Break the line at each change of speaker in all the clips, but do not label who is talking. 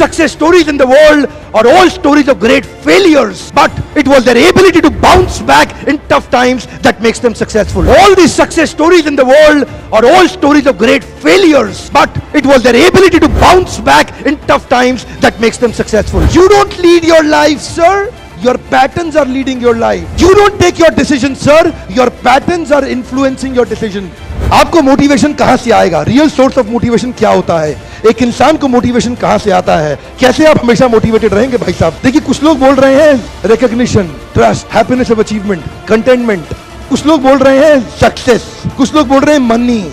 success stories in the world are all stories of great failures, but it was their ability to bounce back in tough times that makes them successful. All these success stories in the world are all stories of great failures, but it was their ability to bounce back in tough times that makes them successful. You don't lead your life, sir. Your patterns are leading your life. You don't take your decision, sir. Your patterns are influencing your decision. आपको motivation कहां से आएगा? Real source of motivation क्या होता है? एक इंसान को मोटिवेशन कहां से आता है? कैसे आप हमेशा मोटिवेटेड रहेंगे भाई साहब? देखिए, कुछ लोग बोल रहे हैं recognition, trust, happiness of achievement, containment. कुछ लोग बोल रहे हैं सक्सेस, कुछ लोग बोल रहे हैं money.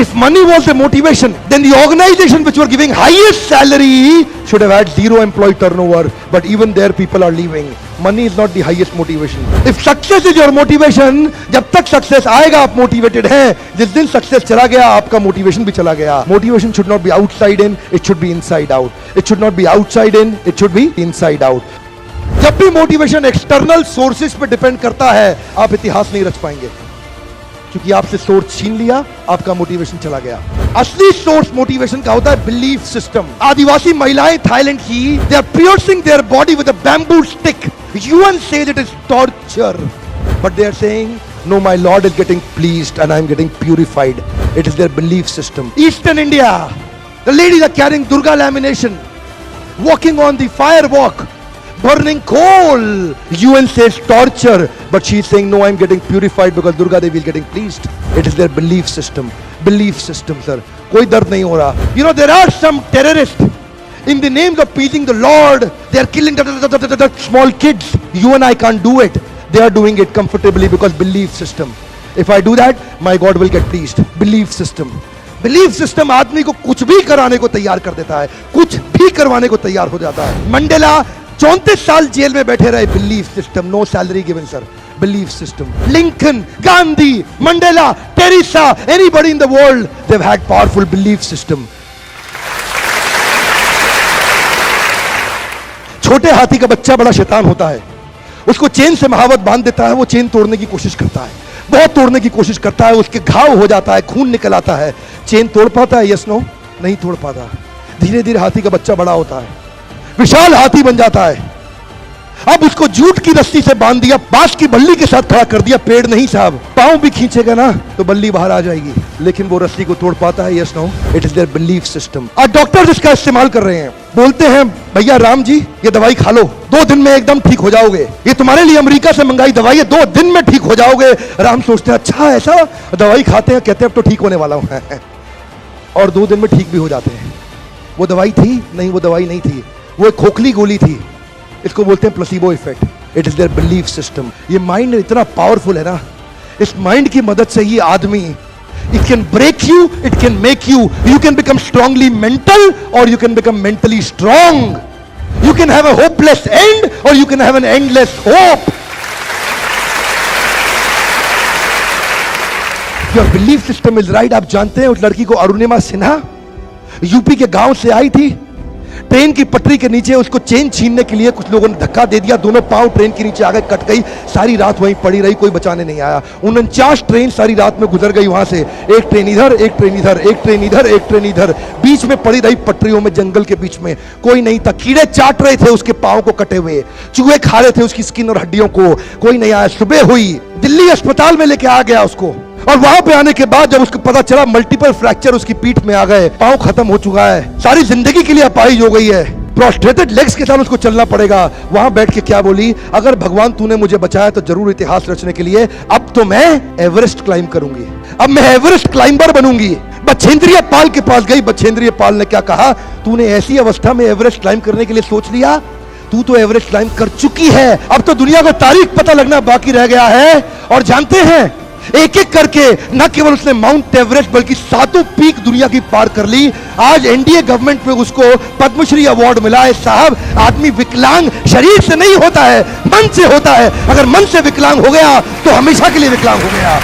If money was the motivation, then the organization which were giving highest salary should have had zero employee turnover, but even there people are leaving. Money is not the highest motivation. If success is your motivation, जब तक success आएगा आप motivated हैं, जिस दिन success चला गया आपका motivation भी चला गया. Motivation should not be outside in, it should be inside out. It should not be outside in, it should be inside out. जब भी motivation external sources पे depend करता है, आप इतिहास नहीं रच पाएंगे. क्योंकि आपसे सोर्स छीन लिया, आपका मोटिवेशन चला गया. असली सोर्स मोटिवेशन का होता है बिलीफ सिस्टम. आदिवासी महिलाएं थाईलैंड की, they are piercing their body with a bamboo stick. UN says it is torture, but they are saying no, my lord is getting pleased and I am getting purified. It is their belief system. Eastern India, the ladies are carrying Durga lamination, walking on the fire walk, burning coal. UN says torture, but she is saying no, I am getting purified because Durga Devi is getting pleased. It is their belief system. Belief system, sir. कोई दर्द नहीं हो रहा. You know, there are some terrorists in the names of pleasing the Lord. They are killing the small kids. You and I can't do it. They are doing it comfortably because belief system. If I do that, my God will get pleased. Belief system. Belief system आदमी को कुछ भी कराने को तैयार कर देता है, कुछ भी करवाने को तैयार हो जाता है. मंडेला 34 साल जेल में बैठे रहे. Belief system. No salary given, sir. Belief system. Lincoln, Gandhi, Mandela, Teresa, anybody in the world, they have had powerful belief system. छोटे हाथी का बच्चा बड़ा शैतान होता है. उसको चेन से महावत बांध देता है, वो चेन तोड़ने की कोशिश करता है, बहुत तोड़ने की कोशिश करता है, उसके घाव हो जाता है, खून निकल आता है. चेन तोड़ पाता है? Yes no? नहीं तोड़ पाता. धीरे धीरे हाथी का बच्चा बड़ा होता है, विशाल हाथी बन जाता है. अब उसको जूट की रस्सी से बांध दिया, बांस की बल्ली के साथ खड़ा कर दिया. पेड़ नहीं साहब, पांव भी खींचेगा ना तो बल्ली बाहर आ जाएगी, लेकिन वो रस्सी को तोड़ पाता है? Yes no? It is their belief system. आज डॉक्टर इसका इस्तेमाल कर रहे हैं. बोलते हैं भैया राम जी ये दवाई खा लो, 2 दिन में एकदम ठीक हो जाओगे. ये तुम्हारे लिए अमेरिका से मंगाई दवाई है, 2 दिन में ठीक हो जाओगे. राम सोचते हैं अच्छा ऐसा, दवाई खाते हैं, कहते हैं अब तो ठीक होने वाला हूं और 2 दिन में ठीक भी हो जाते हैं. वो दवाई थी? नहीं, वो दवाई नहीं थी, वो एक खोखली गोली थी. इसको बोलते हैं placebo effect. It is their belief system. ये माइंड इतना पावरफुल है ना, इस माइंड की मदद से ही आदमी, it can break you, it can make you. You can become strongly mental or you can become mentally strong. You can have a hopeless end or you can have an endless hope. Your belief system is right. आप जानते हैं उस लड़की को Arunima Sinha UP के गांव से आई थी. ट्रेन की पटरी के नीचे उसको चेन छीनने के लिए कुछ लोगों ने धक्का दे दिया, दोनों पांव ट्रेन के नीचे आ गए, कट गई. सारी रात वहीं पड़ी रही, कोई बचाने नहीं आया. 49 ट्रेन सारी रात में गुजर गई वहां से. एक ट्रेन इधर, एक ट्रेन इधर, एक ट्रेन इधर, एक ट्रेन इधर, बीच में पड़ी रही पटरियों में, जंगल के बीच में. कोई नहीं था. कीड़े चाट रहे थे उसके पांव को कटे हुए, चूहे खा रहे थे उसकी स्किन और हड्डियों को. कोई नहीं आया. सुबह हुई, दिल्ली अस्पताल में लेके आ गया उसको, और वहां पे आने के बाद जब उसको पता चला मल्टीपल फ्रैक्चर उसकी पीठ में आ गए, पांव खत्म हो चुका है, सारी जिंदगी के लिए अपाहिज हो गई है, प्रोस्ट्रेटेड लेग्स के साथ उसको चलना पड़ेगा. वहां बैठ के क्या बोली? अगर भगवान तूने मुझे बचाया तो जरूर इतिहास रचने के लिए अब तो मैं एवरेस्ट क्लाइंब करूंगी, अब मैं एवरेस्ट क्लाइंबर बनूंगी. बछेंद्रिय पाल के पास गई. बछेंद्रिय पाल ने क्या कहा? तूने ऐसी अवस्था में एवरेस्ट क्लाइंब करने के लिए सोच लिया? तू तो एवरेस्ट क्लाइंब कर चुकी है, अब तो दुनिया को तारीख पता लगना बाकी रह गया है. और जानते हैं, एक एक करके न केवल उसने माउंट एवरेस्ट बल्कि 7 पीक दुनिया की पार कर ली. आज एनडीए गवर्नमेंट में उसको पद्मश्री अवार्ड मिला है. साहब, आदमी विकलांग शरीर से नहीं होता है, मन से होता है. अगर मन से विकलांग हो गया तो हमेशा के लिए विकलांग हो गया.